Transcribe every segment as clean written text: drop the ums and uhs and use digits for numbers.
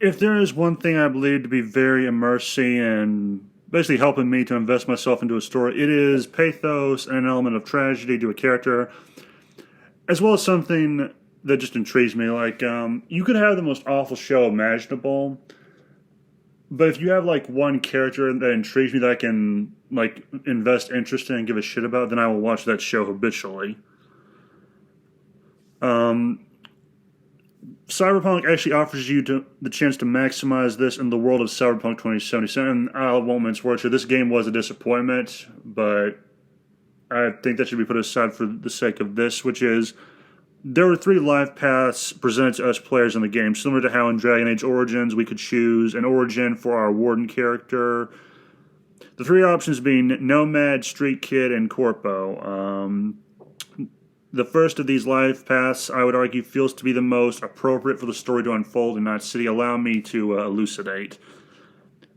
If there is one thing I believe to be very immersing and basically helping me to invest myself into a story, it is pathos and an element of tragedy to a character, as well as something that just intrigues me. Like, you could have the most awful show imaginable, but if you have like one character that intrigues me that I can like invest interest in and give a shit about, then I will watch that show habitually. Um, Cyberpunk actually offers you the chance to maximize this in the world of Cyberpunk 2077. I won't mince words here. This game was a disappointment, but I think that should be put aside for the sake of this, which is there were three life paths presented to us players in the game, similar to how in Dragon Age Origins we could choose an origin for our Warden character. The three options being Nomad, Street Kid, and Corpo. The first of these life paths, I would argue, feels to be the most appropriate for the story to unfold in Night City. Allow me to elucidate.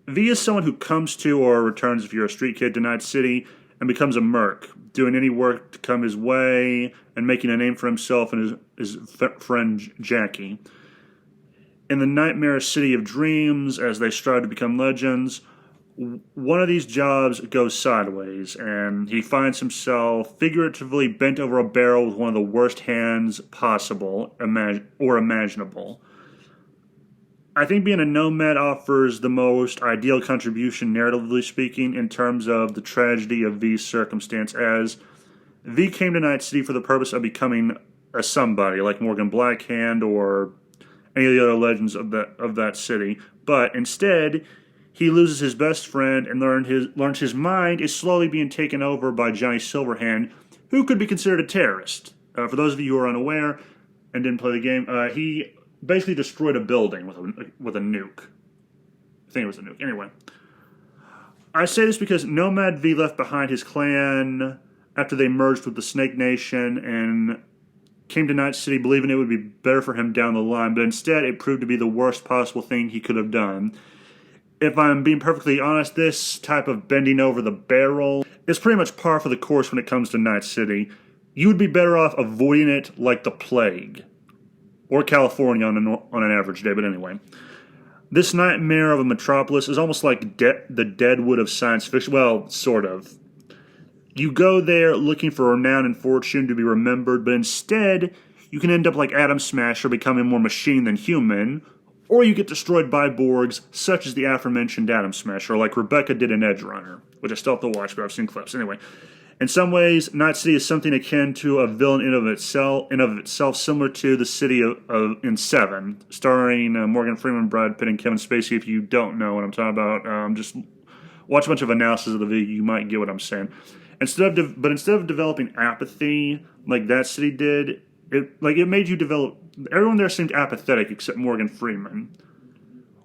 V is someone who comes to or returns, if you're a street kid, to Night City and becomes a merc, doing any work to come his way and making a name for himself and his friend Jackie. In the nightmare city of dreams, as they strive to become legends, one of these jobs goes sideways, and he finds himself figuratively bent over a barrel with one of the worst hands possible or imaginable. I think being a nomad offers the most ideal contribution, narratively speaking, in terms of the tragedy of V's circumstance, as V came to Night City for the purpose of becoming a somebody, like Morgan Blackhand or any of the other legends of that city, but instead he loses his best friend and learns his mind is slowly being taken over by Johnny Silverhand, who could be considered a terrorist. For those of you who are unaware and didn't play the game, he basically destroyed a building with a nuke. I think it was a nuke. Anyway, I say this because Nomad V left behind his clan after they merged with the Snake Nation and came to Night City believing it would be better for him down the line, but instead it proved to be the worst possible thing he could have done. If I'm being perfectly honest, this type of bending over the barrel is pretty much par for the course when it comes to Night City. You would be better off avoiding it like the plague. Or California on an average day, but anyway. This nightmare of a metropolis is almost like the Deadwood of science fiction. Well, sort of. You go there looking for renown and fortune to be remembered, but instead you can end up like Atom Smasher, becoming more machine than human, or you get destroyed by Borgs, such as the aforementioned Atom Smasher, like Rebecca did in Edge Runner, which I still have to watch, but I've seen clips. Anyway, in some ways, Night City is something akin to a villain in of itself, similar to the city in Seven, starring Morgan Freeman, Brad Pitt, and Kevin Spacey. If you don't know what I'm talking about, just watch a bunch of analysis of the video. You might get what I'm saying. Instead of developing apathy like that city did, it made you develop. Everyone there seemed apathetic except Morgan Freeman.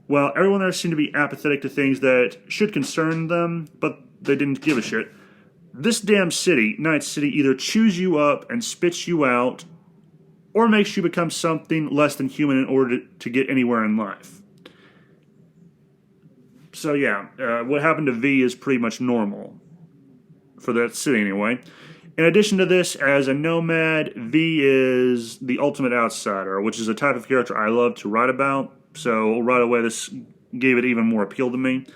Well, everyone there seemed to be apathetic to things that should concern them, but they didn't give a shit. This damn city, Night City, either chews you up and spits you out, or makes you become something less than human in order to get anywhere in life. So yeah, what happened to V is pretty much normal. For that city anyway. In addition to this, as a nomad, V is the ultimate outsider, which is a type of character I love to write about, so right away this gave it even more appeal to me.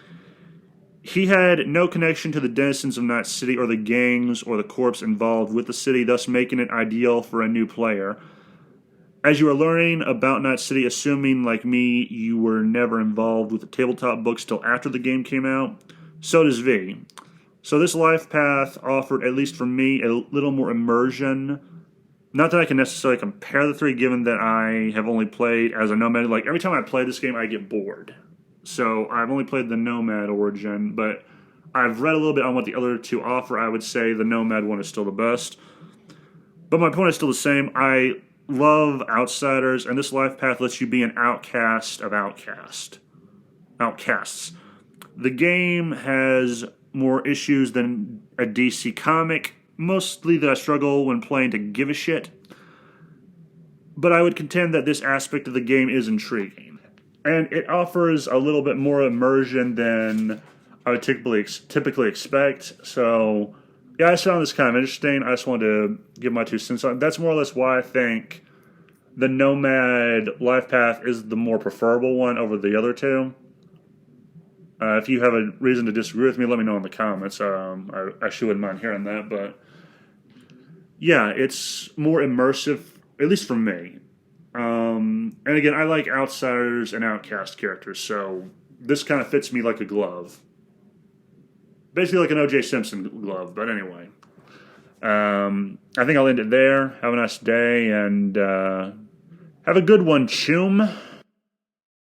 He had no connection to the denizens of Night City or the gangs or the corps involved with the city, thus making it ideal for a new player. As you are learning about Night City, assuming, like me, you were never involved with the tabletop books till after the game came out, so does V. So this life path offered, at least for me, a little more immersion. Not that I can necessarily compare the three, given that I have only played as a nomad. Like, every time I play this game, I get bored. So I've only played the Nomad origin, but I've read a little bit on what the other two offer. I would say the Nomad one is still the best. But my point is still the same. I love outsiders, and this life path lets you be an outcast of outcasts. The game has more issues than a DC comic, mostly that I struggle when playing to give a shit. But I would contend that this aspect of the game is intriguing. And it offers a little bit more immersion than I would typically expect. So, yeah, I found this kind of interesting. I just wanted to give my 2 cents on it. That's more or less why I think the Nomad Lifepath is the more preferable one over the other two. If you have a reason to disagree with me, let me know in the comments. I actually wouldn't mind hearing that, but yeah, it's more immersive, at least for me. And again, I like outsiders and outcast characters, so this kind of fits me like a glove. Basically like an O.J. Simpson glove, but anyway. I think I'll end it there. Have a nice day, and have a good one, Choom.